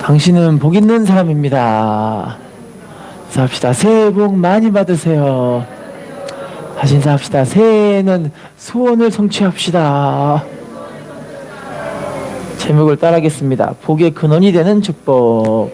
당신은 복 있는 사람입니다. 인사합시다. 새해 복 많이 받으세요. 다시 인사합시다. 새해에는 소원을 성취합시다. 제목을 따라하겠습니다. 복의 근원이 되는 축복.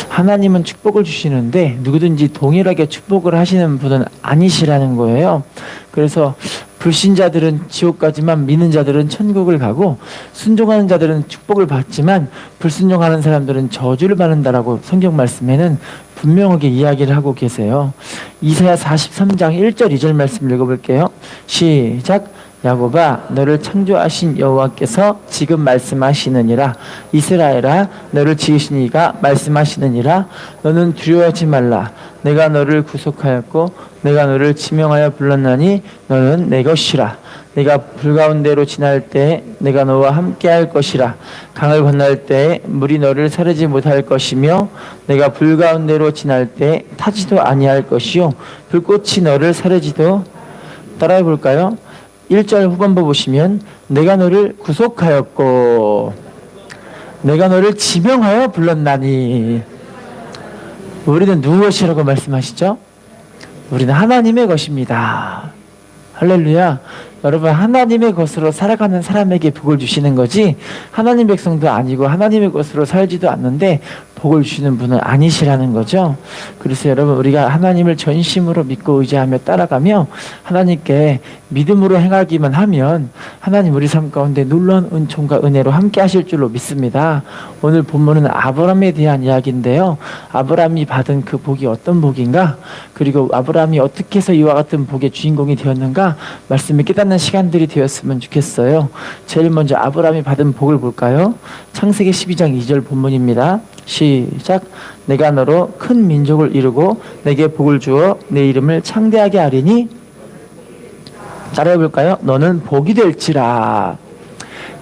하나님은 축복을 주시는데 누구든지 동일하게 축복을 하시는 분은 아니시라는 거예요. 그래서 불신자들은 지옥 가지만 믿는 자들은 천국을 가고, 순종하는 자들은 축복을 받지만 불순종하는 사람들은 저주를 받는다라고 성경 말씀에는 분명하게 이야기를 하고 계세요. 이사야 43장 1절 2절 말씀 읽어볼게요. 시작. 야곱아, 너를 창조하신 여호와께서 지금 말씀하시느니라. 이스라엘아, 너를 지으신 이가 말씀하시느니라. 너는 두려워하지 말라. 내가 너를 구속하였고 내가 너를 지명하여 불렀나니 너는 내 것이라. 내가 불 가운데로 지날 때에 내가 너와 함께할 것이라. 강을 건널 때에 물이 너를 사르지 못할 것이며 내가 불 가운데로 지날 때에 타지도 아니할 것이요 불꽃이 너를 사르지도. 따라해 볼까요? 1절 후반부 보시면 내가 너를 구속하였고 내가 너를 지명하여 불렀나니. 우리는 누구 것이라고 말씀하시죠? 우리는 하나님의 것입니다. 할렐루야. 여러분, 하나님의 것으로 살아가는 사람에게 복을 주시는 거지 하나님 백성도 아니고 하나님의 것으로 살지도 않는데 복을 주시는 분은 아니시라는 거죠. 그래서 여러분, 우리가 하나님을 전심으로 믿고 의지하며 따라가며 하나님께 믿음으로 행하기만 하면 하나님 우리 삶 가운데 놀라운 은총과 은혜로 함께 하실 줄로 믿습니다. 오늘 본문은 아브라함에 대한 이야기인데요. 아브라함이 받은 그 복이 어떤 복인가, 그리고 아브라함이 어떻게 해서 이와 같은 복의 주인공이 되었는가 말씀을 깨닫는 시간들이 되었으면 좋겠어요. 제일 먼저 아브라함이 받은 복을 볼까요? 창세기 12장 2절 본문입니다. 시작. 내가 너로 큰 민족을 이루고 내게 복을 주어 내 이름을 창대하게 하리니. 따라해 볼까요? 너는 복이 될지라.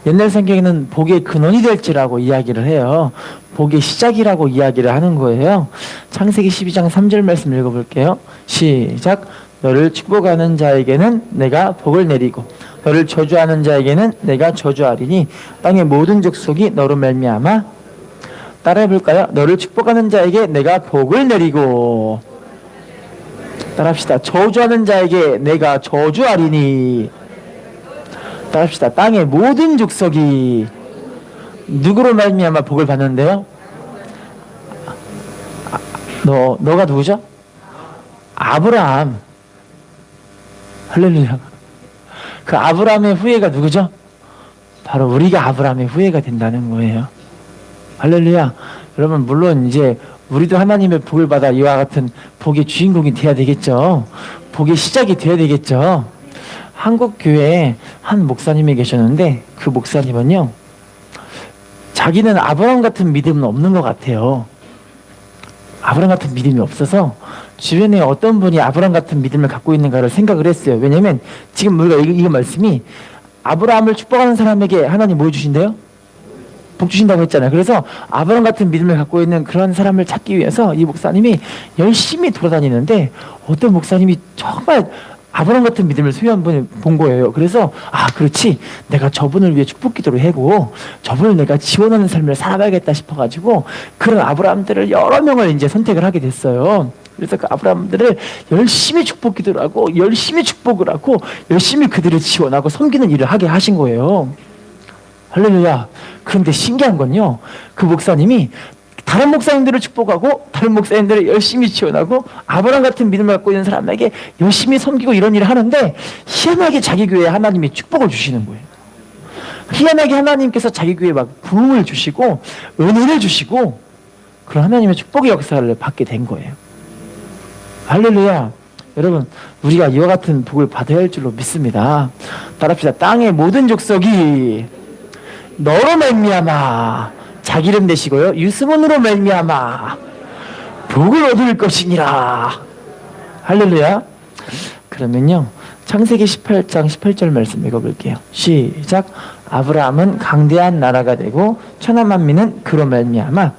옛날 성경에는 복의 근원이 될지라고 이야기를 해요. 복의 시작이라고 이야기를 하는 거예요. 창세기 12장 3절 말씀 읽어볼게요. 시작. 너를 축복하는 자에게는 내가 복을 내리고 너를 저주하는 자에게는 내가 저주하리니 땅의 모든 족속이 너로 말미암아. 따라해 볼까요? 너를 축복하는 자에게 내가 복을 내리고. 따라합시다. 저주하는 자에게 내가 저주하리니. 따라합시다. 땅의 모든 족속이 누구로 말미암아 복을 받는데요? 너가 누구죠? 아브라함. 할렐루야. 그 아브라함의 후예가 누구죠? 바로 우리가 아브라함의 후예가 된다는 거예요. 할렐루야. 여러분, 물론 이제 우리도 하나님의 복을 받아 이와 같은 복의 주인공이 돼야 되겠죠. 복의 시작이 돼야 되겠죠. 한국 교회에 한 목사님이 계셨는데 그 목사님은요, 자기는 아브라함 같은 믿음은 없는 것 같아요. 아브라함 같은 믿음이 없어서 주변에 어떤 분이 아브라함 같은 믿음을 갖고 있는가를 생각을 했어요. 왜냐면 지금 우리가 이 말씀이 아브라함을 축복하는 사람에게 하나님 뭐 주신대요? 복 주신다고 했잖아요. 그래서 아브라함 같은 믿음을 갖고 있는 그런 사람을 찾기 위해서 이 목사님이 열심히 돌아다니는데 어떤 목사님이 정말 아브라함 같은 믿음을 소유한 분을 본 거예요. 그래서 그렇지, 내가 저분을 위해 축복 기도를 하고 저분을 내가 지원하는 삶을 살아가야겠다 싶어가지고 그런 아브라함들을 여러 명을 이제 선택을 하게 됐어요. 그래서 그 아브라함들을 열심히 축복 기도를 하고 열심히 축복을 하고 열심히 그들을 지원하고 섬기는 일을 하게 하신 거예요. 할렐루야. 그런데 신기한 건요, 그 목사님이 다른 목사님들을 축복하고 다른 목사님들을 열심히 지원하고 아브라함 같은 믿음을 갖고 있는 사람에게 열심히 섬기고 이런 일을 하는데 희한하게 자기 교회에 하나님이 축복을 주시는 거예요. 희한하게 하나님께서 자기 교회에 막 부흥을 주시고 은혜를 주시고 그런 하나님의 축복의 역사를 받게 된 거예요. 할렐루야. 여러분, 우리가 이와 같은 복을 받아야 할 줄로 믿습니다. 따라합시다. 땅의 모든 족속이 너로 말미암아. 자기 이름 내시고요. 유스문으로 말미암아 복을 얻을 것이니라. 할렐루야. 그러면요, 창세기 18장 18절 말씀 읽어볼게요. 시작. 아브라함은 강대한 나라가 되고 천하 만민은 그로 말미암아.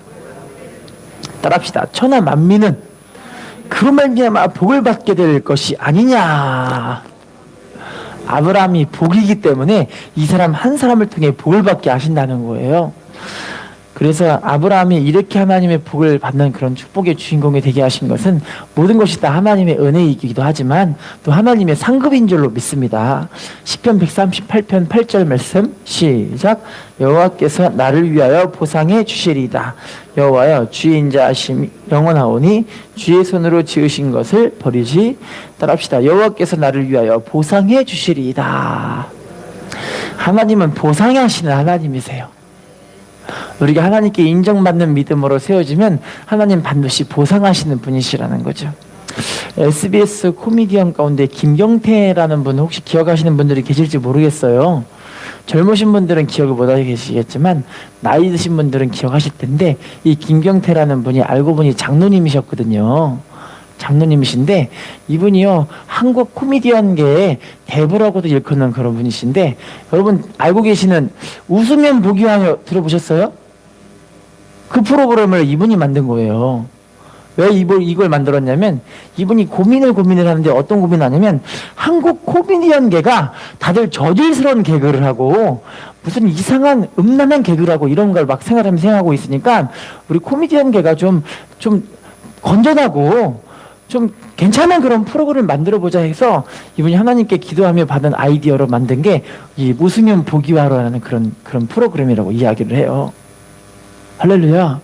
따라합시다. 천하 만민은 그로 말미암아 복을 받게 될 것이 아니냐. 아브라함이 복이기 때문에 이 사람 한 사람을 통해 복을 받게 하신다는 거예요. 그래서 아브라함이 이렇게 하나님의 복을 받는 그런 축복의 주인공이 되게 하신 것은 모든 것이 다 하나님의 은혜이기도 하지만 또 하나님의 상급인 줄로 믿습니다. 시편 138편 8절 말씀 시작. 여호와께서 나를 위하여 보상해 주시리이다. 여호와여 주의 인자하심이 영원하오니 주의 손으로 지으신 것을 버리지. 따라합시다. 여호와께서 나를 위하여 보상해 주시리이다. 하나님은 보상하시는 하나님이세요. 우리가 하나님께 인정받는 믿음으로 세워지면 하나님 반드시 보상하시는 분이시라는 거죠. SBS 코미디언 가운데 김경태라는 분 혹시 기억하시는 분들이 계실지 모르겠어요. 젊으신 분들은 기억을 못하게 계시겠지만 나이 드신 분들은 기억하실 텐데 이 김경태라는 분이 알고 보니 장로님이셨거든요. 장로님이신데 이분이요 한국 코미디언계의 대부라고도 일컫는 그런 분이신데 여러분 알고 계시는 웃으면 복이 와요 들어보셨어요? 그 프로그램을 이분이 만든 거예요. 왜 이걸 만들었냐면 이분이 고민을 하는데 어떤 고민을 하냐면 한국 코미디언계가 다들 저질스러운 개그를 하고 무슨 이상한 음란한 개그를 하고 이런 걸 막 생각하고 있으니까 우리 코미디언계가 좀 건전하고 좀 괜찮은 그런 프로그램을 만들어 보자 해서 이분이 하나님께 기도하며 받은 아이디어로 만든 게 이 웃으면 복이 와라는 그런 프로그램이라고 이야기를 해요. 할렐루야.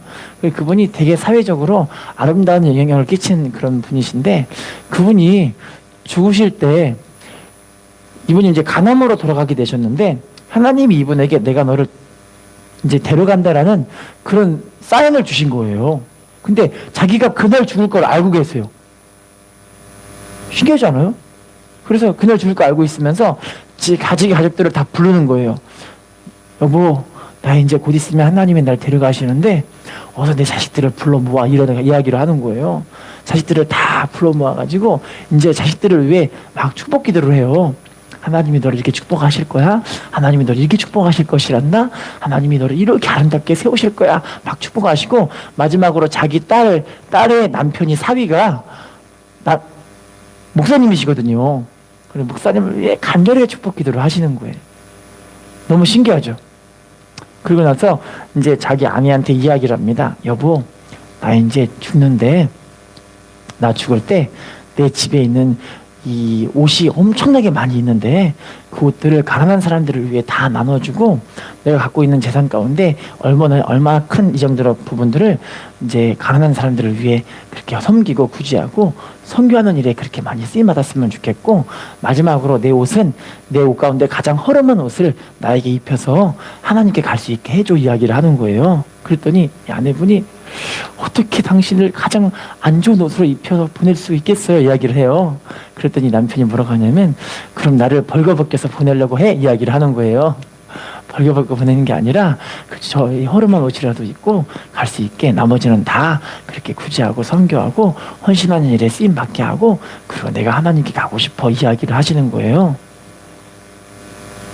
그분이 되게 사회적으로 아름다운 영향을 끼친 그런 분이신데 그분이 죽으실 때 이분이 이제 간암으로 돌아가게 되셨는데 하나님이 이분에게 내가 너를 이제 데려간다라는 그런 사인을 주신 거예요. 근데 자기가 그날 죽을 걸 알고 계세요. 신기하지 않아요? 그래서 그날 죽을 거 알고 있으면서 가족들을 다 부르는 거예요. 여보, 나 이제 곧 있으면 하나님이 날 데려가시는데 어서 내 자식들을 불러 모아 이러다가 이야기를 하는 거예요. 자식들을 다 불러 모아가지고 이제 자식들을 위해 막 축복 기도를 해요. 하나님이 너를 이렇게 축복하실 거야. 하나님이 너를 이렇게 축복하실 것이란다. 하나님이 너를 이렇게 아름답게 세우실 거야. 막 축복하시고 마지막으로 자기 딸의 남편이 사위가 목사님이시거든요. 그래서 목사님을 위해 간절히 축복 기도를 하시는 거예요. 너무 신기하죠? 그리고 나서 이제 자기 아내한테 이야기를 합니다. 여보, 나 이제 죽는데 나 죽을 때 내 집에 있는 이 옷이 엄청나게 많이 있는데 그 옷들을 가난한 사람들을 위해 다 나눠주고 내가 갖고 있는 재산 가운데 얼마 큰 이 정도의 부분들을 이제 가난한 사람들을 위해 그렇게 섬기고 구제하고 선교하는 일에 그렇게 많이 쓰임 받았으면 좋겠고 마지막으로 내 옷은 내 옷 가운데 가장 허름한 옷을 나에게 입혀서 하나님께 갈 수 있게 해줘 이야기를 하는 거예요. 그랬더니 이 아내분이 어떻게 당신을 가장 안 좋은 옷으로 입혀서 보낼 수 있겠어요? 이야기를 해요. 그랬더니 남편이 뭐라고 하냐면 그럼 나를 벌거벗겨서 보내려고 해? 이야기를 하는 거예요. 벌거벗고 보내는 게 아니라 저 허름한 옷이라도 입고 갈 수 있게 나머지는 다 그렇게 구제하고 선교하고 헌신하는 일에 쓰임받게 하고 그리고 내가 하나님께 가고 싶어 이야기를 하시는 거예요.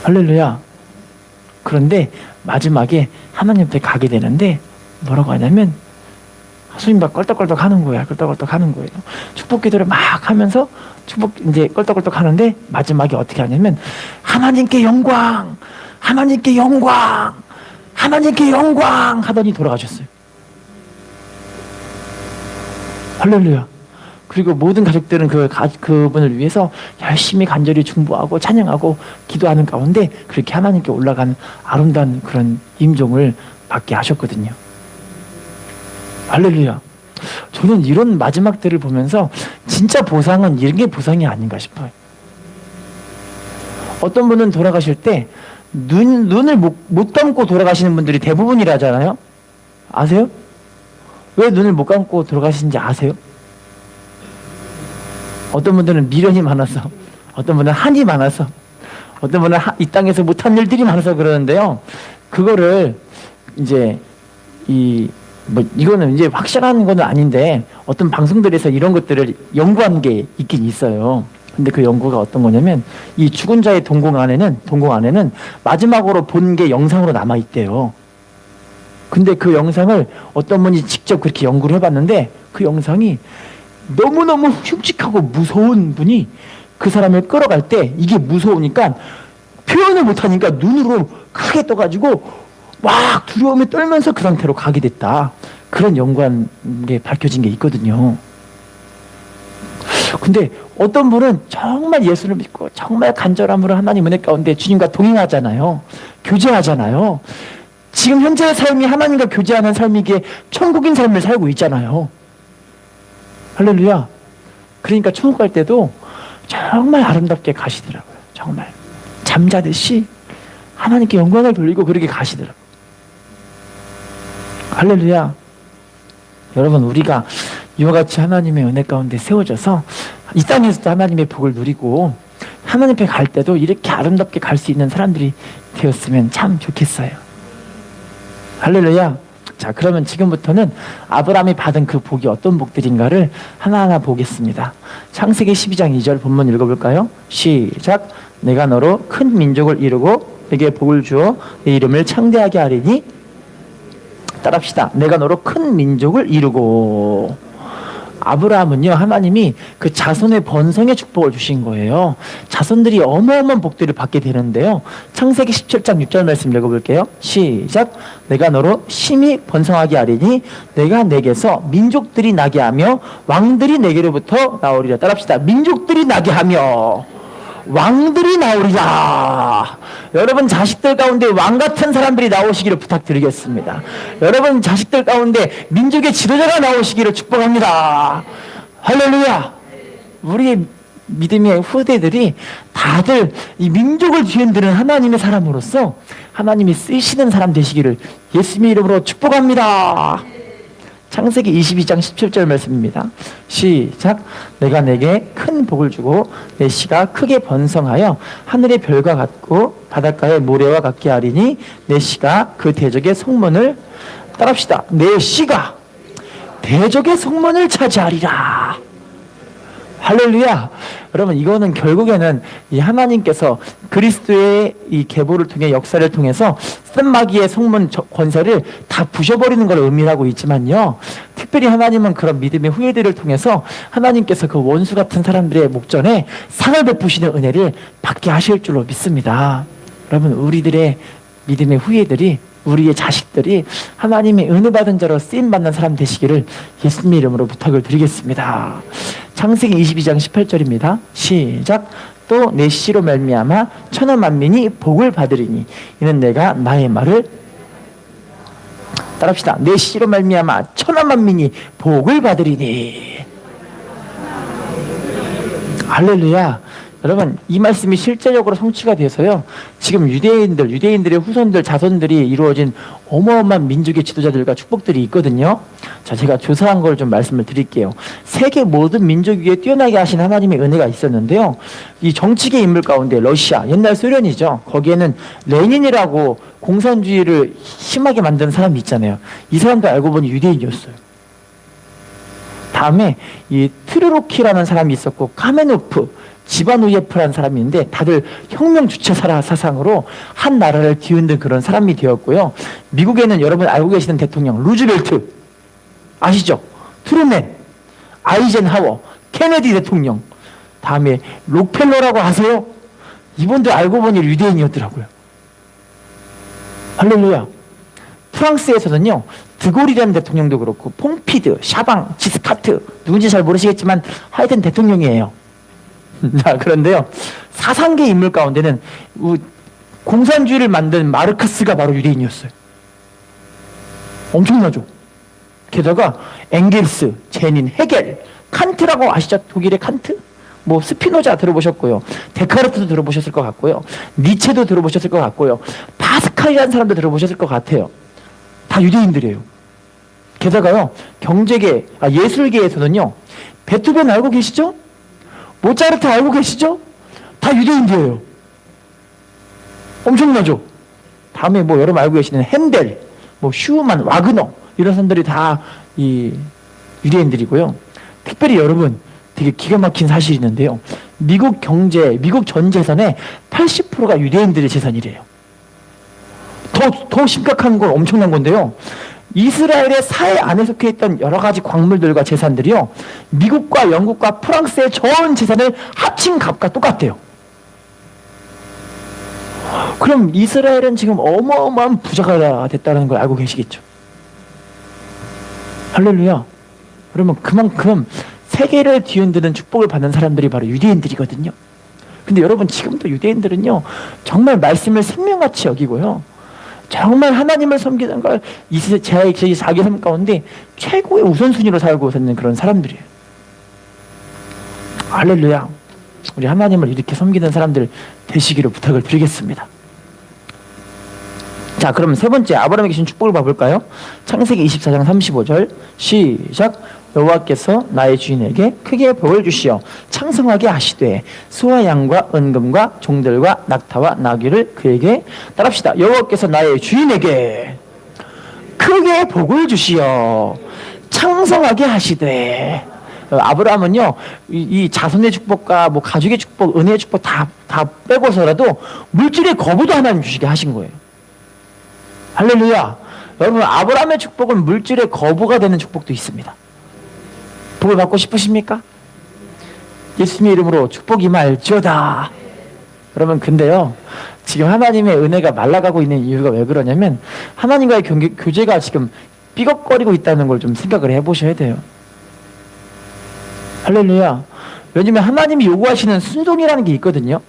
할렐루야. 그런데 마지막에 하나님 앞에 가게 되는데 뭐라고 하냐면 하수님 막 껄떡껄떡 하는 거야. 껄떡껄떡 하는 거예요. 축복 기도를 막 하면서 이제 껄떡껄떡 하는데 마지막에 어떻게 하냐면 하나님께 영광! 하나님께 영광! 하나님께 영광! 하더니 돌아가셨어요. 할렐루야. 그리고 모든 가족들은 그분을 위해서 열심히 간절히 중보하고 찬양하고 기도하는 가운데 그렇게 하나님께 올라간 아름다운 그런 임종을 받게 하셨거든요. 할렐루야. 저는 이런 마지막들을 보면서 진짜 보상은 이런 게 보상이 아닌가 싶어요. 어떤 분은 돌아가실 때 눈을 못 감고 돌아가시는 분들이 대부분이라잖아요. 아세요? 왜 눈을 못 감고 돌아가시는지 아세요? 어떤 분들은 미련이 많아서, 어떤 분은 한이 많아서, 어떤 분은 이 땅에서 못한 일들이 많아서 그러는데요. 그거를 이제 이거는 이제 확실한 건 아닌데 어떤 방송들에서 이런 것들을 연구한 게 있긴 있어요. 근데 그 연구가 어떤 거냐면 이 죽은 자의 동공 안에는 마지막으로 본 게 영상으로 남아 있대요. 근데 그 영상을 어떤 분이 직접 그렇게 연구를 해봤는데 그 영상이 너무너무 흉측하고 무서운 분이 그 사람을 끌어갈 때 이게 무서우니까 표현을 못하니까 눈으로 크게 떠가지고 막 두려움에 떨면서 그 상태로 가게 됐다. 그런 연구에 밝혀진 게 있거든요. 근데 어떤 분은 정말 예수를 믿고 정말 간절함으로 하나님 은혜 가운데 주님과 동행하잖아요. 교제하잖아요. 지금 현재의 삶이 하나님과 교제하는 삶이기에 천국인 삶을 살고 있잖아요. 할렐루야. 그러니까 천국 갈 때도 정말 아름답게 가시더라고요. 정말 잠자듯이 하나님께 영광을 돌리고 그렇게 가시더라고요. 할렐루야. 여러분, 우리가 이와 같이 하나님의 은혜 가운데 세워져서 이 땅에서도 하나님의 복을 누리고 하나님 앞에 갈 때도 이렇게 아름답게 갈 수 있는 사람들이 되었으면 참 좋겠어요. 할렐루야. 자, 그러면 지금부터는 아브라함이 받은 그 복이 어떤 복들인가를 하나하나 보겠습니다. 창세기 12장 2절 본문 읽어볼까요? 시작. 내가 너로 큰 민족을 이루고 내게 복을 주어 내 이름을 창대하게 하리니, 따라합시다. 내가 너로 큰 민족을 이루고. 아브라함은요, 하나님이 그 자손의 번성의 축복을 주신 거예요. 자손들이 어마어마한 복들을 받게 되는데요. 창세기 17장 6절 말씀 읽어볼게요. 시작. 내가 너로 심히 번성하게 하리니 내가 내게서 민족들이 나게 하며 왕들이 내게로부터 나오리라. 따라합시다. 민족들이 나게 하며 왕들이 나오리라. 여러분 자식들 가운데 왕 같은 사람들이 나오시기를 부탁드리겠습니다. 여러분 자식들 가운데 민족의 지도자가 나오시기를 축복합니다. 할렐루야. 우리의 믿음의 후대들이 다들 이 민족을 뒤흔드는 하나님의 사람으로서 하나님이 쓰시는 사람 되시기를 예수님의 이름으로 축복합니다. 창세기 22장 17절 말씀입니다. 시작. 내가 내게 큰 복을 주고 내 씨가 크게 번성하여 하늘의 별과 같고 바닷가의 모래와 같게 하리니 내 씨가 그 대적의 성문을, 따라합시다. 내 씨가 대적의 성문을 차지하리라. 할렐루야. 여러분, 이거는 결국에는 이 하나님께서 그리스도의 이 계보를 통해 역사를 통해서 쓴마귀의 성문 권세를 다 부셔버리는 걸 의미하고 있지만요, 특별히 하나님은 그런 믿음의 후예들을 통해서 하나님께서 그 원수 같은 사람들의 목전에 상을 베푸시는 은혜를 받게 하실 줄로 믿습니다. 여러분, 우리들의 믿음의 후예들이, 우리의 자식들이 하나님의 은혜 받은 자로 쓰임받는 사람 되시기를 예수님의 이름으로 부탁을 드리겠습니다. 창세기 22장 18절입니다. 시작. 또 내 씨로 말미암아 천하 만민이 복을 받으리니 이는 내가 나의 말을, 따라합시다. 내 씨로 말미암아 천하 만민이 복을 받으리니. 할렐루야. 여러분, 이 말씀이 실제적으로 성취가 돼서요, 지금 유대인들의 후손들, 자손들이 이루어진 어마어마한 민족의 지도자들과 축복들이 있거든요. 자, 제가 조사한 걸 좀 말씀을 드릴게요. 세계 모든 민족 위에 뛰어나게 하신 하나님의 은혜가 있었는데요, 이 정치계 인물 가운데 러시아, 옛날 소련이죠. 거기에는 레닌이라고 공산주의를 심하게 만든 사람이 있잖아요. 이 사람도 알고 보니 유대인이었어요. 다음에 이 트르로키라는 사람이 있었고, 카메노프, 지바누예프라는 사람이 있는데 다들 혁명 주체 사상으로 한 나라를 뒤흔든 그런 사람이 되었고요. 미국에는 여러분 알고 계시는 대통령 루즈벨트 아시죠? 트루맨, 아이젠하워, 케네디 대통령, 다음에 록펠러라고 아세요? 이분들 알고 보니 유대인이었더라고요. 할렐루야. 프랑스에서는요, 드골이라는 대통령도 그렇고 퐁피드, 샤방, 지스카트, 누군지 잘 모르시겠지만 하여튼 대통령이에요. 자, 그런데요, 사상계 인물 가운데는 공산주의를 만든 마르크스가 바로 유대인이었어요. 엄청나죠? 게다가 엥겔스, 제닌, 헤겔, 칸트라고 아시죠? 독일의 칸트? 뭐 스피노자 들어보셨고요, 데카르트도 들어보셨을 것 같고요, 니체도 들어보셨을 것 같고요, 파스칼이라는 사람도 들어보셨을 것 같아요. 다 유대인들이에요. 게다가요, 예술계에서는요, 베토벤 알고 계시죠? 모차르트 알고 계시죠? 다 유대인들이에요. 엄청나죠? 다음에 뭐 여러분 알고 계시는 핸델, 뭐 슈만, 와그너, 이런 사람들이 다 이 유대인들이고요. 특별히 여러분 되게 기가 막힌 사실이 있는데요, 미국 전 재산의 80%가 유대인들의 재산이래요. 더 심각한 건 엄청난 건데요, 이스라엘의 사해 안에 속해 있던 여러 가지 광물들과 재산들이요, 미국과 영국과 프랑스의 전 재산을 합친 값과 똑같대요. 그럼 이스라엘은 지금 어마어마한 부자가 됐다는 걸 알고 계시겠죠? 할렐루야. 그러면 그만큼 세계를 뒤흔드는 축복을 받는 사람들이 바로 유대인들이거든요. 근데 여러분, 지금도 유대인들은요, 정말 말씀을 생명같이 여기고요, 정말 하나님을 섬기는 걸 자기 삶 가운데 최고의 우선순위로 살고 있는 그런 사람들이에요. 할렐루야. 우리 하나님을 이렇게 섬기는 사람들 되시기를 부탁을 드리겠습니다. 자, 그럼 세 번째 아브라함에게 주신 축복을 봐볼까요? 창세기 24장 35절 시작. 여호와께서 나의 주인에게 크게 복을 주시어 창성하게 하시되 소와 양과 은금과 종들과 낙타와 나귀를 그에게 따릅시다. 여호와께서 나의 주인에게 크게 복을 주시어 창성하게 하시되. 아브라함은요, 이 자손의 축복과 뭐 가족의 축복, 은혜의 축복 다 빼고서라도 물질의 거부도 하나님 주시게 하신 거예요. 할렐루야. 여러분, 아브라함의 축복은 물질의 거부가 되는 축복도 있습니다. 복을 받고 싶으십니까? 예수님의 이름으로 축복이 임할지어다. 그러면 근데요, 지금 하나님의 은혜가 말라가고 있는 이유가 왜 그러냐면 하나님과의 교제가 지금 삐걱거리고 있다는 걸 좀 생각을 해보셔야 돼요. 할렐루야. 왜냐면 하나님이 요구하시는 순종이라는 게 있거든요.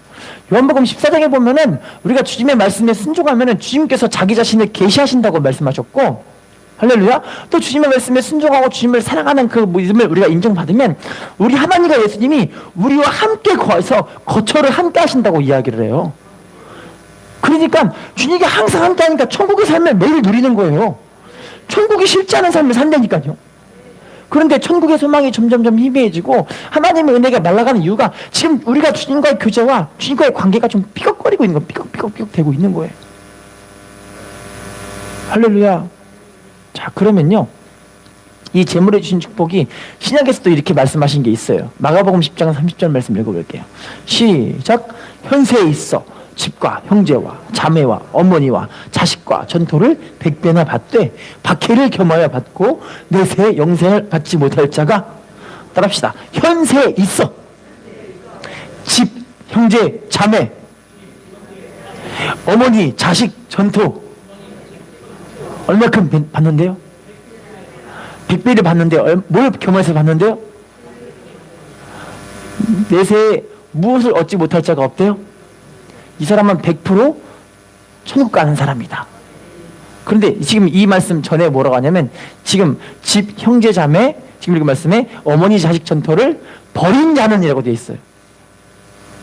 요한복음 14장에 보면은 우리가 주님의 말씀에 순종하면은 주님께서 자기 자신을 계시하신다고 말씀하셨고, 할렐루야. 또 주님의 말씀에 순종하고 주님을 사랑하는 그 믿음을 우리가 인정받으면 우리 하나님과 예수님이 우리와 함께 거처를 함께 하신다고 이야기를 해요. 그러니까 주님이 항상 함께 하니까 천국의 삶을 매일 누리는 거예요. 천국이 싫지 않은 삶을 산다니까요. 그런데 천국의 소망이 점점점 희미해지고 하나님의 은혜가 말라가는 이유가 지금 우리가 주님과의 교제와 주님과의 관계가 좀 삐걱거리고 있는 거예요. 삐걱삐걱 되고 있는 거예요. 할렐루야. 자, 그러면요, 이 재물에 주신 축복이 신약에서도 이렇게 말씀하신 게 있어요. 마가복음 10장 30절 말씀 읽어볼게요. 시작. 현세에 있어 집과 형제와 자매와 어머니와 자식과 전토를 100배나 받되 박해를 겸하여 받고 내세 영생을 받지 못할 자가, 따라합시다. 현세에 있어 집, 형제, 자매, 어머니, 자식, 전토 얼마큼 받는데요? 100배를 받는데요. 뭘 겸해서 받는데요? 내세에 무엇을 얻지 못할 자가 없대요? 이 사람은 100% 천국 가는 사람이다. 그런데 지금 이 말씀 전에 뭐라고 하냐면 지금 집, 형제, 자매, 지금 읽은 말씀에 어머니, 자식, 전토를 버린 자는이라고 되어 있어요.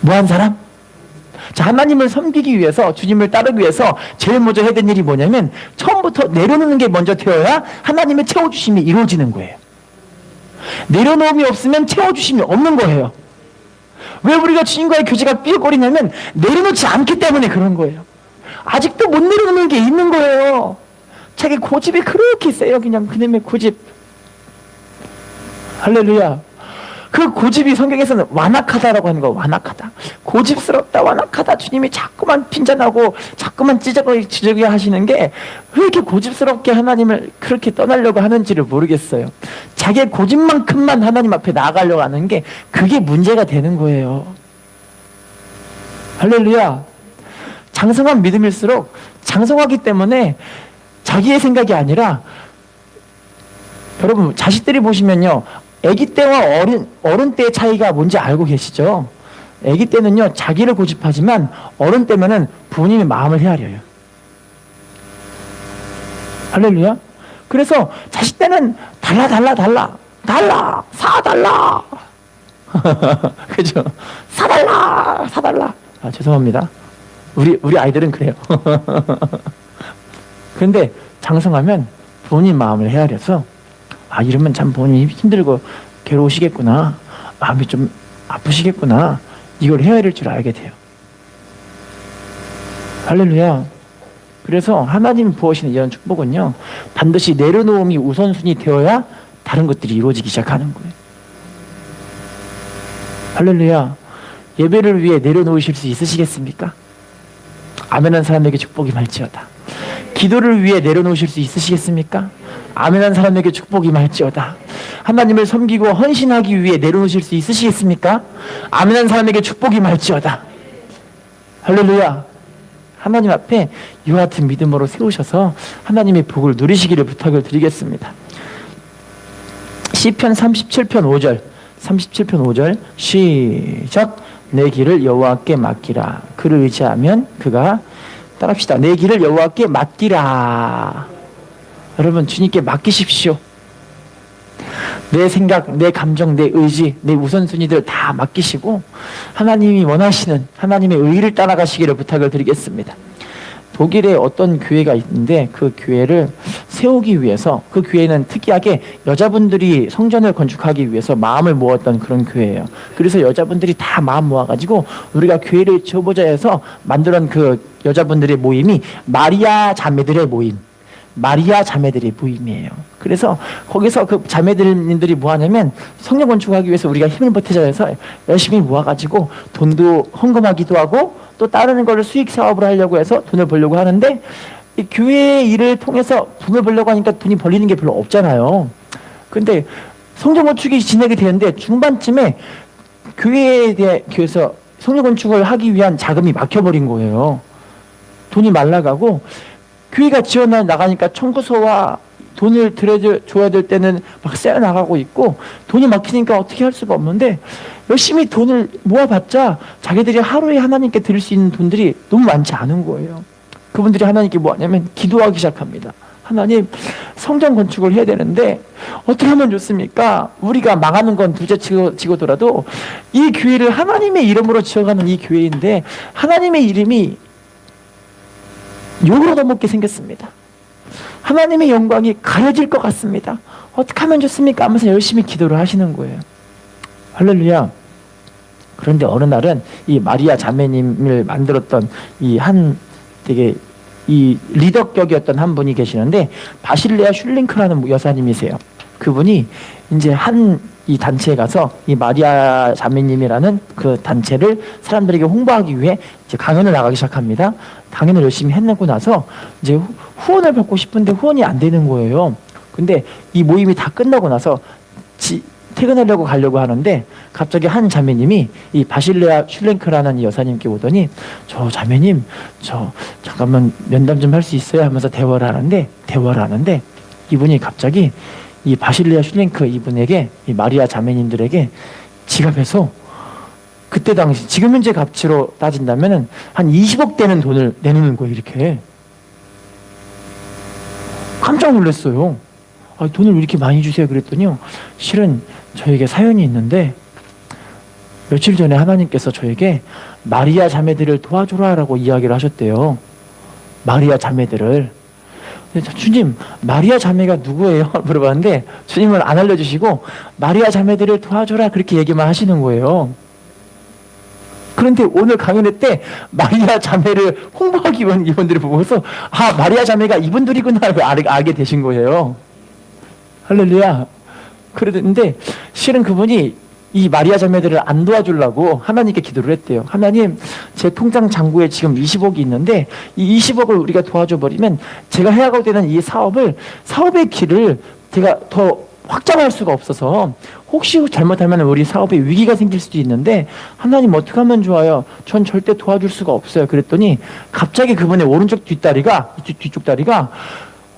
뭐한 사람? 자, 하나님을 섬기기 위해서, 주님을 따르기 위해서 제일 먼저 해야 되는 일이 뭐냐면 처음부터 내려놓는 게 먼저 되어야 하나님의 채워주심이 이루어지는 거예요. 내려놓음이 없으면 채워주심이 없는 거예요. 왜 우리가 주님과의 교제가 삐걱거리냐면 내려놓지 않기 때문에 그런 거예요. 아직도 못 내려놓는 게 있는 거예요. 자기 고집이 그렇게 세요. 그냥 그놈의 고집. 할렐루야. 그 고집이 성경에서는 완악하다라고 하는 거. 완악하다, 고집스럽다, 완악하다. 주님이 자꾸만 핀잔하고 자꾸만 찌적지적이 하시는 게 왜 이렇게 고집스럽게 하나님을 그렇게 떠나려고 하는지를 모르겠어요. 자기의 고집만큼만 하나님 앞에 나아가려고 하는 게 그게 문제가 되는 거예요. 할렐루야. 장성한 믿음일수록 장성하기 때문에 자기의 생각이 아니라, 여러분 자식들이 보시면요, 아기 때와 어른 때의 차이가 뭔지 알고 계시죠? 아기 때는요 자기를 고집하지만 어른 때면은 부모님의 마음을 헤아려요. 할렐루야. 그래서 자식 때는 달라 사달라 그죠? 사달라. 아, 죄송합니다. 우리 아이들은 그래요. 그런데 장성하면 부모님 마음을 헤아려서, 아, 이러면 참 부모님이 힘들고 괴로우시겠구나, 마음이 좀 아프시겠구나, 이걸 헤아릴 줄 알게 돼요. 할렐루야. 그래서 하나님이 부으시는 이런 축복은요 반드시 내려놓음이 우선순위 되어야 다른 것들이 이루어지기 시작하는 거예요. 할렐루야. 예배를 위해 내려놓으실 수 있으시겠습니까? 아멘한 사람에게 축복이 말지어다. 기도를 위해 내려놓으실 수 있으시겠습니까? 아멘한 사람에게 축복이 말지어다. 하나님을 섬기고 헌신하기 위해 내려놓으실 수 있으시겠습니까? 아멘한 사람에게 축복이 말지어다. 할렐루야. 하나님 앞에 이와 같은 믿음으로 세우셔서 하나님의 복을 누리시기를 부탁을 드리겠습니다. 시편 37편 5절 37편 5절 시작. 내 길을 여호와께 맡기라. 그를 의지하면 그가 따라합시다. 내 길을 여호와께 맡기라. 여러분 주님께 맡기십시오. 내 생각, 내 감정, 내 의지, 내 우선순위들 다 맡기시고 하나님이 원하시는 하나님의 의를 따라가시기를 부탁을 드리겠습니다. 독일에 어떤 교회가 있는데 그 교회를 세우기 위해서, 그 교회는 특이하게 여자분들이 성전을 건축하기 위해서 마음을 모았던 그런 교회예요. 그래서 여자분들이 다 마음 모아가지고 우리가 교회를 지어보자 해서 만들었던 그 여자분들의 모임이 마리아 자매들의 모임, 마리아 자매들의 모임이에요. 그래서 거기서 그 자매들님들이 뭐 하냐면 성전 건축하기 위해서 우리가 힘을 보태자 해서 열심히 모아가지고 돈도 헌금하기도 하고 또 다른 거를 수익 사업을 하려고 해서 돈을 벌려고 하는데, 이 교회 일을 통해서 돈을 벌려고 하니까 돈이 벌리는 게 별로 없잖아요. 근데 성전 건축이 진행이 되는데 중반쯤에 교회에서 성전 건축을 하기 위한 자금이 막혀버린 거예요. 돈이 말라가고 교회가 지어나가니까 청구서와 돈을 줘야 될 때는 막 쌓여 나가고 있고 돈이 막히니까 어떻게 할 수가 없는데 열심히 돈을 모아봤자 자기들이 하루에 하나님께 드릴 수 있는 돈들이 너무 많지 않은 거예요. 그분들이 하나님께 뭐 하냐면 기도하기 시작합니다. 하나님, 성전 건축을 해야 되는데 어떻게 하면 좋습니까? 우리가 망하는 건 둘째치고더라도 이 교회를 하나님의 이름으로 지어가는 이 교회인데 하나님의 이름이 욕으로 얻어먹게 생겼습니다. 하나님의 영광이 가려질 것 같습니다. 어떻게 하면 좋습니까? 하면서 열심히 기도를 하시는 거예요. 할렐루야. 그런데 어느 날은 이 마리아 자매님을 만들었던 되게 이 리더격이었던 한 분이 계시는데 바실레아 슐링크라는 여사님이세요. 그분이 이제 이 단체에 가서 이 마리아 자매님이라는 그 단체를 사람들에게 홍보하기 위해 이제 강연을 나가기 시작합니다. 강연을 열심히 해내고 나서 이제 후원을 받고 싶은데 후원이 안 되는 거예요. 근데 이 모임이 다 끝나고 나서 퇴근하려고 가려고 하는데 갑자기 한 자매님이 이 바실레아 슐랭크라는 이 여사님께 오더니 저 자매님 저 잠깐만 면담 좀 할 수 있어요? 하면서 대화를 하는데 이분이 갑자기 이 바실레아 슐랭크 이분에게 이 마리아 자매님들에게 지갑에서 그때 당시 지금 현재 가치로 따진다면은 한 20억 되는 돈을 내놓는 거예요. 이렇게 깜짝 놀랐어요. 돈을 왜 이렇게 많이 주세요? 그랬더니요, 실은 저에게 사연이 있는데 며칠 전에 하나님께서 저에게 마리아 자매들을 도와주라라고 이야기를 하셨대요. 마리아 자매들을. 주님, 마리아 자매가 누구예요? 물어봤는데 주님은 안 알려주시고 마리아 자매들을 도와줘라 그렇게 얘기만 하시는 거예요. 그런데 오늘 강연회 때 마리아 자매를 홍보하기 위한 이분들을 보고서 마리아 자매가 이분들이구나 알게 되신 거예요. 할렐루야. 그랬는데 실은 그분이 이 마리아 자매들을 안 도와주려고 하나님께 기도를 했대요. 하나님, 제 통장 잔고에 지금 20억이 있는데 이 20억을 우리가 도와줘 버리면 제가 해야하고 되는 이 사업의 길을 제가 더 확장할 수가 없어서 혹시 잘못하면 우리 사업에 위기가 생길 수도 있는데 하나님 어떻게 하면 좋아요? 전 절대 도와줄 수가 없어요. 그랬더니 갑자기 그분의 오른쪽 뒤쪽 다리가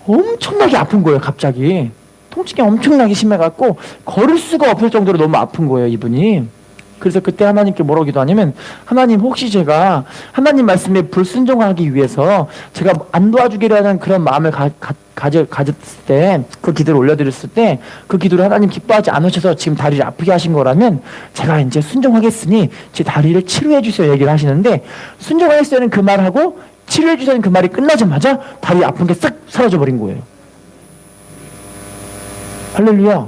엄청나게 아픈 거예요. 갑자기 통증이 엄청나게 심해갖고 걸을 수가 없을 정도로 너무 아픈 거예요, 이분이. 그래서 그때 하나님께 뭐라고 기도하냐면, 하나님, 혹시 제가 하나님 말씀에 불순종하기 위해서 제가 안 도와주기라는 그런 마음을 가졌을 때, 그 기도를 올려드렸을 때, 그 기도를 하나님 기뻐하지 않으셔서 지금 다리를 아프게 하신 거라면 제가 이제 순종하겠으니 제 다리를 치료해 주세요 얘기를 하시는데, 순종하겠어요는 그 말하고 치료해 주세요는 그 말이 끝나자마자 다리 아픈 게 싹 사라져 버린 거예요. 할렐루야.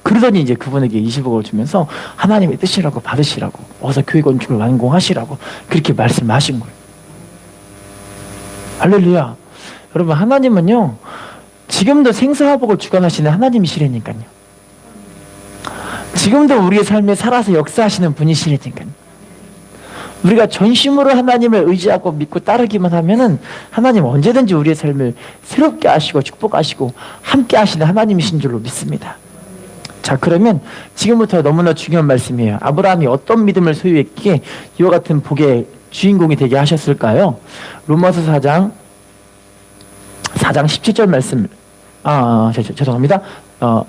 그러더니 이제 그분에게 20억을 주면서 하나님의 뜻이라고 받으시라고, 어서 교회 건축을 완공하시라고 그렇게 말씀하신 거예요. 할렐루야. 여러분, 하나님은요 지금도 생사화복을 주관하시는 하나님이시라니까요. 지금도 우리의 삶에 살아서 역사하시는 분이시라니까요. 우리가 전심으로 하나님을 의지하고 믿고 따르기만 하면은 하나님 언제든지 우리의 삶을 새롭게 하시고 축복하시고 함께 하시는 하나님이신 줄로 믿습니다. 자, 그러면 지금부터 너무나 중요한 말씀이에요. 아브라함이 어떤 믿음을 소유했기에 이와 같은 복의 주인공이 되게 하셨을까요? 로마서 4장 17절 말씀. 죄송합니다.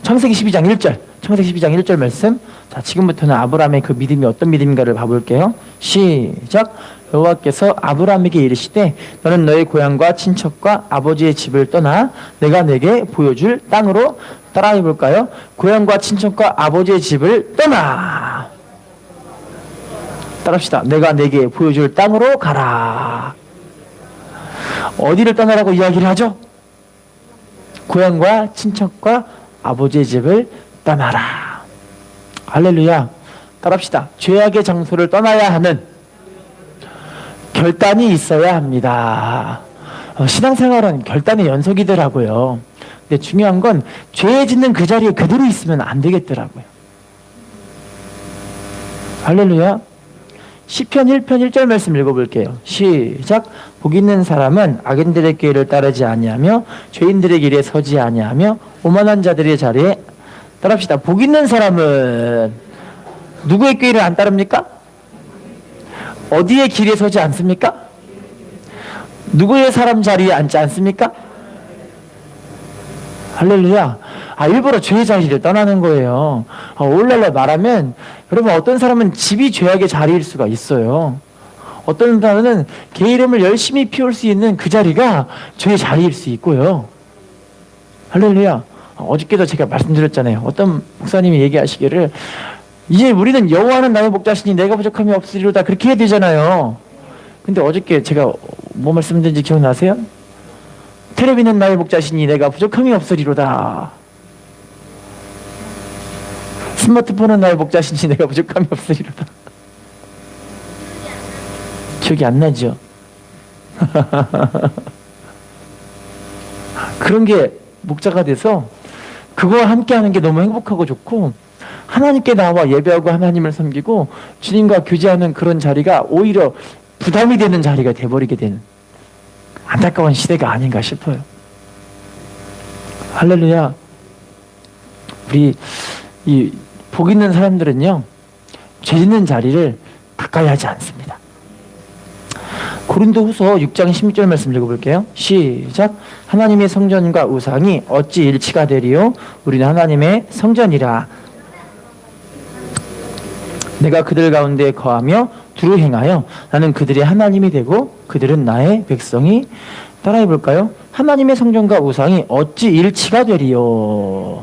창세기 12장 1절. 창세기 12장 1절 말씀. 자, 지금부터는 아브라함의 그 믿음이 어떤 믿음인가를 봐볼게요. 시작. 여호와께서 아브라함에게 이르시되 너는 너의 고향과 친척과 아버지의 집을 떠나 내가 내게 보여줄 땅으로 따라해 볼까요? 고향과 친척과 아버지의 집을 떠나. 따라합시다. 내가 내게 보여줄 땅으로 가라. 어디를 떠나라고 이야기를 하죠? 고향과 친척과 아버지의 집을 떠나라. 할렐루야. 따라합시다. 죄악의 장소를 떠나야 하는 결단이 있어야 합니다. 신앙생활은 결단의 연속이더라고요. 근데 중요한 건 죄 짓는 그 자리에 그대로 있으면 안 되겠더라고요. 할렐루야. 시편 1편 1절 말씀 읽어볼게요. 시작. 복 있는 사람은 악인들의 길을 따르지 아니하며 죄인들의 길에 서지 아니하며 오만한 자들의 자리에. 따라합시다. 복 있는 사람은 누구의 길을 안 따릅니까? 어디의 길에 서지 않습니까? 누구의 사람 자리에 앉지 않습니까? 할렐루야. 일부러 죄의 자리를 떠나는 거예요. 오늘날 말하면 여러분, 어떤 사람은 집이 죄악의 자리일 수가 있어요. 어떤 사람은 개 이름을 열심히 피울 수 있는 그 자리가 죄의 자리일 수 있고요. 할렐루야. 어저께도 제가 말씀드렸잖아요. 어떤 목사님이 얘기하시기를 이제 우리는 여호와는 나의 목자시니 내가 부족함이 없으리로다, 그렇게 해야 되잖아요. 근데 어저께 제가 뭐 말씀드린지 기억나세요? 테레비는 나의 목자시니 내가 부족함이 없으리로다. 스마트폰은 나의 목자시니 내가 부족함이 없으리로다. 기억이 안 나죠? 그런 게 목자가 돼서 그거와 함께 하는 게 너무 행복하고 좋고, 하나님께 나와 예배하고 하나님을 섬기고 주님과 교제하는 그런 자리가 오히려 부담이 되는 자리가 돼버리게 되는 안타까운 시대가 아닌가 싶어요. 할렐루야. 우리 이 복 있는 사람들은요, 죄 짓는 자리를 가까이 하지 않습니다. 고린도후서 6장 16절 말씀 읽어볼게요. 시작. 하나님의 성전과 우상이 어찌 일치가 되리요? 우리는 하나님의 성전이라. 내가 그들 가운데 거하며 두루 행하여 나는 그들의 하나님이 되고 그들은 나의 백성이. 따라해 볼까요? 하나님의 성전과 우상이 어찌 일치가 되리요?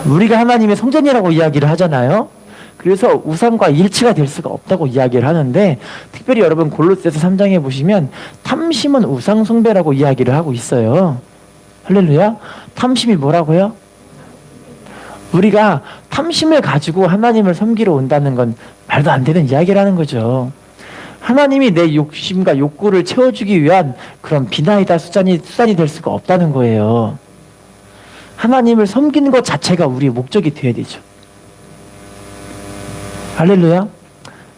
우리가 하나님의 성전이라고 이야기를 하잖아요. 그래서 우상과 일치가 될 수가 없다고 이야기를 하는데, 특별히 여러분 골로새서 3장에 보시면 탐심은 우상 숭배라고 이야기를 하고 있어요. 할렐루야. 탐심이 뭐라고요? 우리가 탐심을 가지고 하나님을 섬기러 온다는 건 말도 안 되는 이야기라는 거죠. 하나님이 내 욕심과 욕구를 채워주기 위한 그런 비나이다 수단이 될 수가 없다는 거예요. 하나님을 섬기는 것 자체가 우리의 목적이 되어야 되죠. 할렐루야.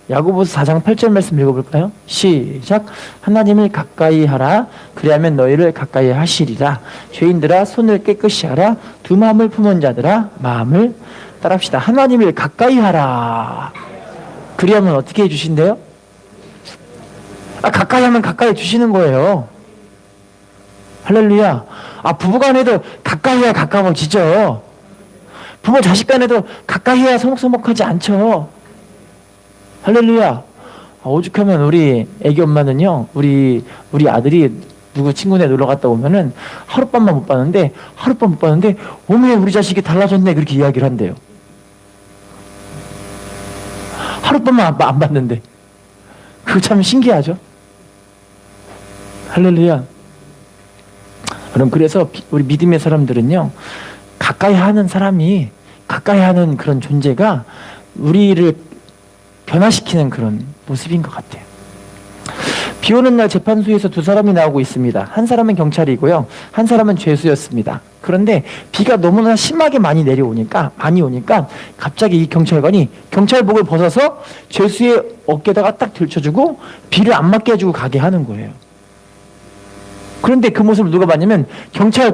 야고보서 4장 8절 말씀 읽어볼까요? 시작. 하나님을 가까이 하라. 그리하면 너희를 가까이 하시리라. 죄인들아 손을 깨끗이 하라. 두 마음을 품은 자들아 마음을. 따라합시다. 하나님을 가까이 하라. 그리하면 어떻게 해주신대요? 가까이 하면 가까이 해주시는 거예요. 할렐루야. 부부간에도 가까이 해야 가까워지죠. 부모 자식간에도 가까이 해야 서먹서먹하지 않죠. 할렐루야. 오죽하면 우리 애기 엄마는요, 우리 아들이 누구 친구네 놀러 갔다 오면은 하룻밤만 못 봤는데 어머 우리 자식이 달라졌네, 그렇게 이야기를 한대요. 하룻밤만 안 봤는데. 그거 참 신기하죠. 할렐루야. 그럼 그래서 우리 믿음의 사람들은요, 가까이 하는 사람이, 가까이 하는 그런 존재가 우리를 변화시키는 그런 모습인 것 같아요. 비 오는 날 재판소에서 두 사람이 나오고 있습니다. 한 사람은 경찰이고요, 한 사람은 죄수였습니다. 그런데 비가 너무나 심하게 많이 오니까 갑자기 이 경찰관이 경찰복을 벗어서 죄수의 어깨에다가 딱 들쳐주고 비를 안 맞게 해주고 가게 하는 거예요. 그런데 그 모습을 누가 봤냐면 경찰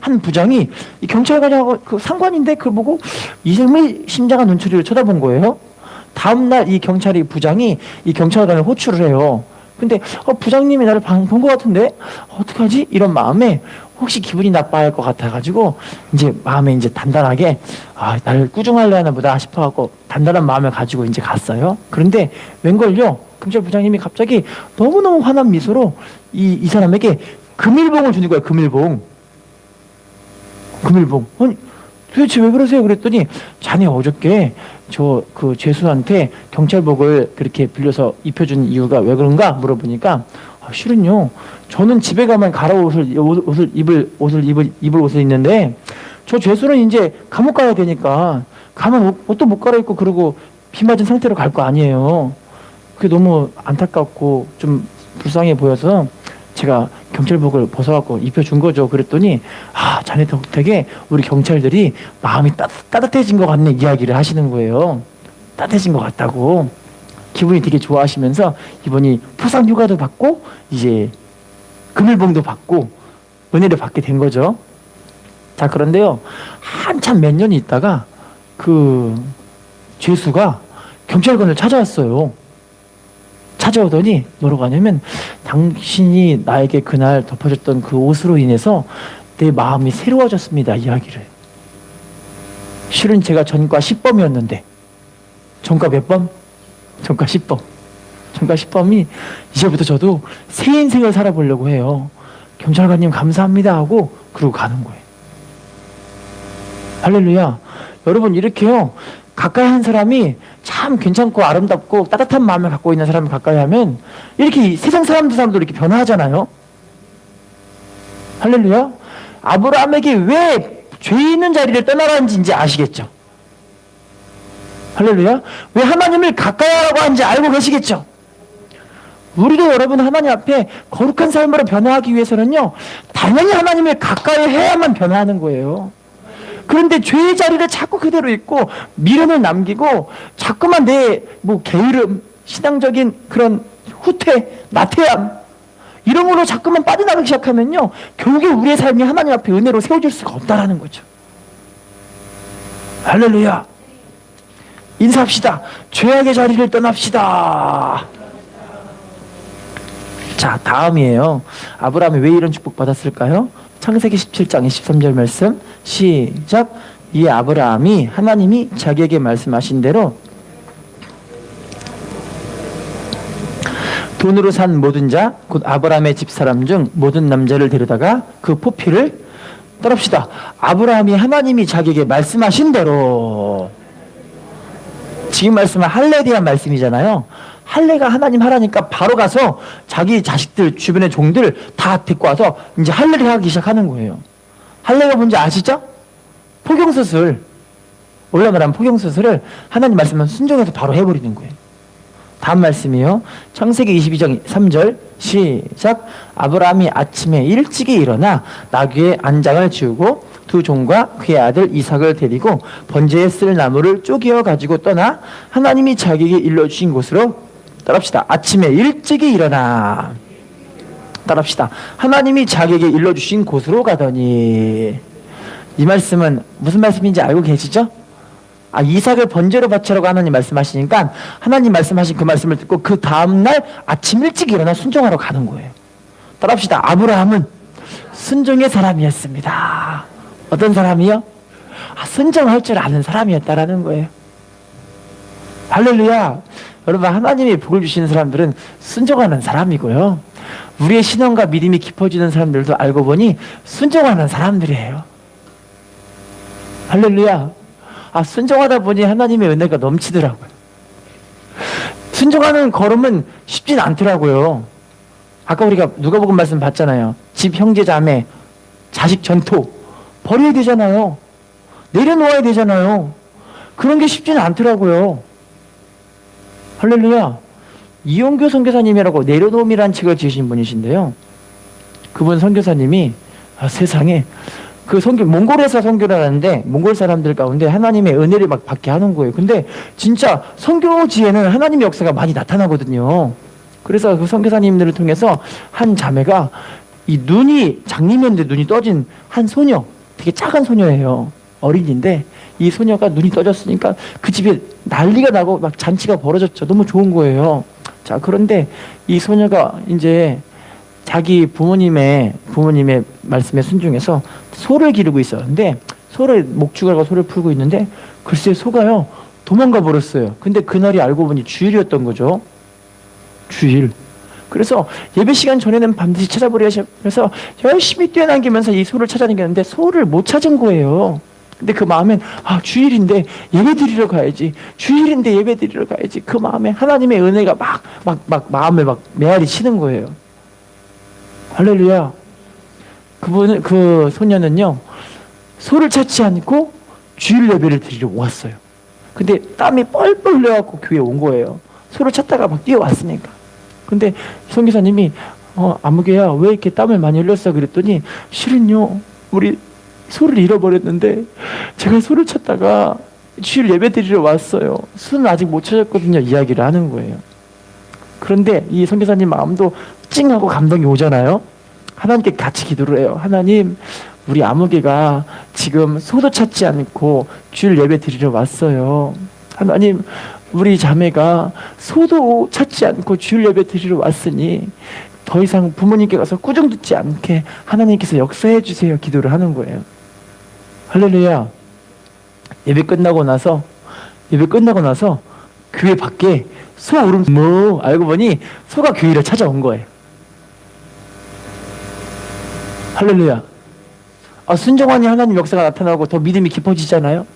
한 부장이 이 경찰관하고 그 상관인데 그걸 보고 이sem의 심장한 눈초리를 쳐다본 거예요. 다음날 이 경찰이 부장이 이 경찰관을 호출을 해요. 근데 부장님이 나를 본 것 같은데 어떡하지? 이런 마음에 혹시 기분이 나빠할 것 같아가지고 이제 마음에 이제 단단하게 나를 꾸중하려 하나 보다 싶어갖고 단단한 마음을 가지고 이제 갔어요. 그런데 웬걸요? 경찰 부장님이 갑자기 너무너무 환한 미소로 이 사람에게 금일봉을 주는 거예요. 금일봉. 아니, 도대체 왜 그러세요? 그랬더니 자네 어저께 그 죄수한테 경찰복을 그렇게 빌려서 입혀준 이유가 왜 그런가 물어보니까 실은요, 저는 집에 가면 옷을 입을 옷을 있는데 저 죄수는 이제 감옥 가야 되니까 가면 옷도 못 갈아입고 그러고 비 맞은 상태로 갈 거 아니에요. 그게 너무 안타깝고 좀 불쌍해 보여서 제가 경찰복을 벗어갖고 입혀준 거죠. 그랬더니 자네 덕택에 우리 경찰들이 마음이 따뜻해진 것 같네 이야기를 하시는 거예요. 따뜻해진 것 같다고 기분이 되게 좋아하시면서 이분이 포상휴가도 받고 이제 금일봉도 받고 은혜를 받게 된 거죠. 자, 그런데요, 한참 몇 년이 있다가 그 죄수가 경찰관을 찾아왔어요. 찾아오더니 뭐라고 하냐면 당신이 나에게 그날 덮어줬던 그 옷으로 인해서 내 마음이 새로워졌습니다. 이야기를. 실은 제가 전과 10범이었는데 전과 몇 범? 전과 10범. 전과 10범이 이제부터 저도 새 인생을 살아보려고 해요. 경찰관님 감사합니다 하고 그러고 가는 거예요. 할렐루야. 여러분 이렇게요. 가까이 한 사람이 참 괜찮고 아름답고 따뜻한 마음을 갖고 있는 사람을 가까이 하면 이렇게 세상 사람도 이렇게 변화하잖아요. 할렐루야. 아브라함에게 왜 죄 있는 자리를 떠나라는지 이제 아시겠죠? 할렐루야. 왜 하나님을 가까이 하라고 하는지 알고 계시겠죠? 우리도 여러분 하나님 앞에 거룩한 삶으로 변화하기 위해서는요, 당연히 하나님을 가까이 해야만 변화하는 거예요. 그런데 죄의 자리를 자꾸 그대로 있고 미련을 남기고 자꾸만 내 게으름, 신앙적인 그런 후퇴, 나태함 이런 걸로 자꾸만 빠져나가기 시작하면요, 결국에 우리의 삶이 하나님 앞에 은혜로 세워질 수가 없다라는 거죠. 할렐루야. 인사합시다. 죄악의 자리를 떠납시다. 자, 다음이에요. 아브라함이 왜 이런 축복 받았을까요? 창세기 17장 23절 말씀 시작. 이 아브라함이 하나님이 자기에게 말씀하신 대로 돈으로 산 모든 자 곧 아브라함의 집사람 중 모든 남자를 데려다가 그 포피를 떠납시다. 아브라함이 하나님이 자기에게 말씀하신 대로, 지금 말씀은 할례에 대한 말씀이잖아요. 할례가 하나님 하라니까 바로 가서 자기 자식들, 주변의 종들 다 데리고 와서 이제 할례를 하기 시작하는 거예요. 할례가 뭔지 아시죠? 포경수술. 원래 말하면 포경수술을 하나님 말씀은 순종해서 바로 해버리는 거예요. 다음 말씀이요. 창세기 22장 3절 시작. 아브라함이 아침에 일찍이 일어나 나귀의 안장을 지우고 두 종과 그의 아들 이삭을 데리고 번제에 쓸 나무를 쪼개어 가지고 떠나 하나님이 자기에게 일러주신 곳으로 따라합시다. 아침에 일찍이 일어나. 따라합시다. 하나님이 자기에게 일러주신 곳으로 가더니. 이 말씀은 무슨 말씀인지 알고 계시죠? 이삭을 번제로 바치라고 하나님 말씀하시니까 하나님 말씀하신 그 말씀을 듣고 그 다음날 아침 일찍 일어나 순종하러 가는 거예요. 따라합시다. 아브라함은 순종의 사람이었습니다. 어떤 사람이요? 순종할 줄 아는 사람이었다라는 거예요. 할렐루야. 여러분, 하나님이 복을 주시는 사람들은 순종하는 사람이고요, 우리의 신앙과 믿음이 깊어지는 사람들도 알고 보니 순종하는 사람들이에요. 할렐루야. 순종하다 보니 하나님의 은혜가 넘치더라고요. 순종하는 걸음은 쉽진 않더라고요. 아까 우리가 누가복음 말씀 봤잖아요. 집, 형제, 자매, 자식, 전토 버려야 되잖아요. 내려놓아야 되잖아요. 그런 게 쉽지는 않더라고요. 할렐루야. 이용교 선교사님이라고 내려놓음이라는 책을 지으신 분이신데요, 그분 선교사님이 세상에 그 몽골에서 선교를 하는데 몽골 사람들 가운데 하나님의 은혜를 막 받게 하는 거예요. 근데 진짜 선교지에는 하나님의 역사가 많이 나타나거든요. 그래서 그 선교사님들을 통해서 한 자매가 이 눈이 장님이었는데 눈이 떠진 한 소녀, 되게 작은 소녀예요. 어린이인데 이 소녀가 눈이 떠졌으니까 그 집에 난리가 나고 막 잔치가 벌어졌죠. 너무 좋은 거예요. 자, 그런데 이 소녀가 이제 자기 부모님의 말씀에 순종해서 소를 기르고 있었는데 소를 목축하고 소를 풀고 있는데 글쎄 소가요 도망가 버렸어요. 근데 그날이 알고 보니 주일이었던 거죠. 주일. 그래서 예배 시간 전에는 반드시 찾아보려서 열심히 뛰어다니면서 이 소를 찾아다녔는데 소를 못 찾은 거예요. 근데 그 마음엔 주일인데 예배 드리러 가야지. 주일인데 예배 드리러 가야지. 그 마음에 하나님의 은혜가 마음에 메아리 치는 거예요. 할렐루야. 그 소녀는요 소를 찾지 않고 주일 예배를 드리러 왔어요. 근데 땀이 뻘뻘 흘려갖고 교회에 온 거예요. 소를 찾다가 막 뛰어왔으니까. 근데 선교사님이 아무개야 왜 이렇게 땀을 많이 흘렸어? 그랬더니 실은요 우리 소를 잃어버렸는데 제가 소를 찾다가 주일 예배 드리러 왔어요. 소는 아직 못 찾았거든요. 이야기를 하는 거예요. 그런데 이 선교사님 마음도 찡하고 감동이 오잖아요. 하나님께 같이 기도를 해요. 하나님, 우리 아무개가 지금 소도 찾지 않고 주일 예배 드리러 왔어요. 하나님, 우리 자매가 소도 찾지 않고 주일 예배 드리러 왔으니 더 이상 부모님께 가서 꾸중 듣지 않게 하나님께서 역사해 주세요. 기도를 하는 거예요. 할렐루야. 예배 끝나고 나서 교회 밖에 소 울음 알고 보니 소가 교회를 찾아온 거예요. 할렐루야. 순종하니 하나님 역사가 나타나고 더 믿음이 깊어지잖아요.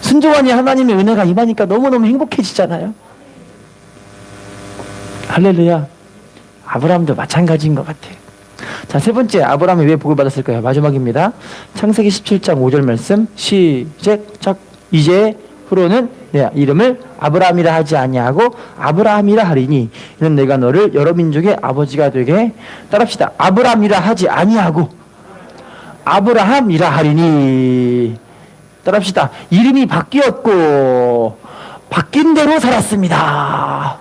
순종하니 하나님의 은혜가 임하니까 너무너무 행복해지잖아요. 할렐루야. 아브라함도 마찬가지인 것 같아요. 자, 세 번째, 아브라함이 왜 복을 받았을까요? 마지막입니다. 창세기 17장 5절 말씀 시작. 이제 후로는 내 이름을 아브라함이라 하지 아니하고 아브라함이라 하리니 이는 내가 너를 여러 민족의 아버지가 되게 따라합시다. 아브라함이라 하지 아니하고 아브라함이라 하리니 따라합시다. 이름이 바뀌었고 바뀐 대로 살았습니다.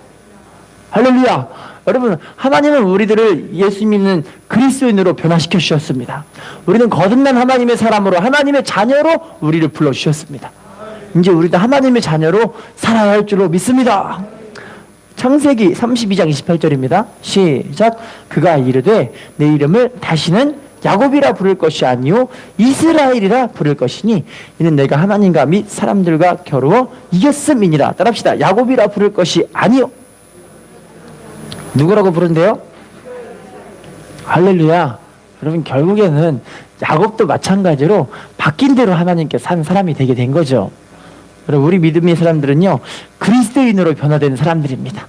할렐루야. 여러분, 하나님은 우리들을 예수 믿는 그리스도인으로 변화시켜 주셨습니다. 우리는 거듭난 하나님의 사람으로 하나님의 자녀로 우리를 불러주셨습니다. 이제 우리도 하나님의 자녀로 살아야 할 줄로 믿습니다. 창세기 32장 28절입니다. 시작. 그가 이르되 내 이름을 다시는 야곱이라 부를 것이 아니요 이스라엘이라 부를 것이니 이는 내가 하나님과 및 사람들과 겨루어 이겼음이니라. 따라합시다. 야곱이라 부를 것이 아니요. 누구라고 부른대요? 할렐루야. 여러분, 결국에는 야곱도 마찬가지로 바뀐 대로 하나님께 산 사람이 되게 된 거죠. 여러분, 우리 믿음의 사람들은요 그리스도인으로 변화된 사람들입니다.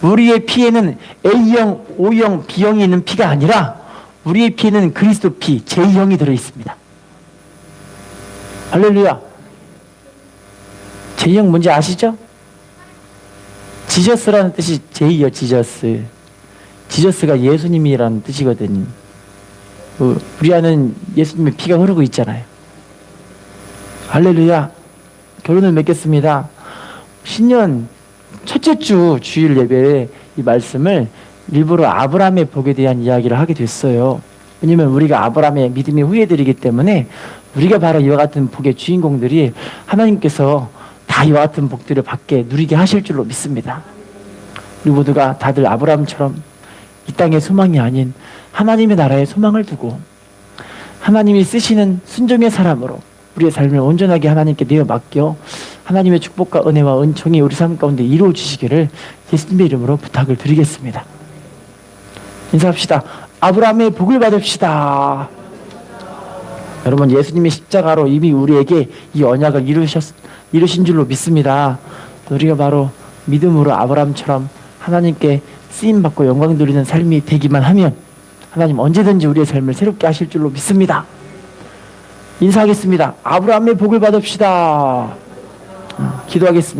우리의 피에는 A형, O형, B형이 있는 피가 아니라 우리의 피에는 그리스도 피, J형이 들어있습니다. 할렐루야. J형 뭔지 아시죠? 지저스라는 뜻이 J요. 지저스. 지저스가 예수님이라는 뜻이거든요. 우리 안은 예수님의 피가 흐르고 있잖아요. 할렐루야. 결론을 맺겠습니다. 신년 첫째 주 주일 예배에 이 말씀을 일부러 아브라함의 복에 대한 이야기를 하게 됐어요. 왜냐면 우리가 아브라함의 믿음의 후예들이기 때문에 우리가 바로 이와 같은 복의 주인공들이 하나님께서 다 이와 같은 복들을 받게 누리게 하실 줄로 믿습니다. 우리 모두가 다들 아브라함처럼 이 땅의 소망이 아닌 하나님의 나라의 소망을 두고 하나님이 쓰시는 순종의 사람으로 우리의 삶을 온전하게 하나님께 내어 맡겨 하나님의 축복과 은혜와 은총이 우리 삶 가운데 이루어 주시기를 예수님의 이름으로 부탁을 드리겠습니다. 인사합시다. 아브라함의 복을 받읍시다. 여러분, 예수님의 십자가로 이미 우리에게 이 언약을 이루신 줄로 믿습니다. 우리가 바로 믿음으로 아브라함처럼 하나님께 쓰임받고 영광 누리는 삶이 되기만 하면 하나님 언제든지 우리의 삶을 새롭게 하실 줄로 믿습니다. 인사하겠습니다. 아브라함의 복을 받읍시다. 기도하겠습니다.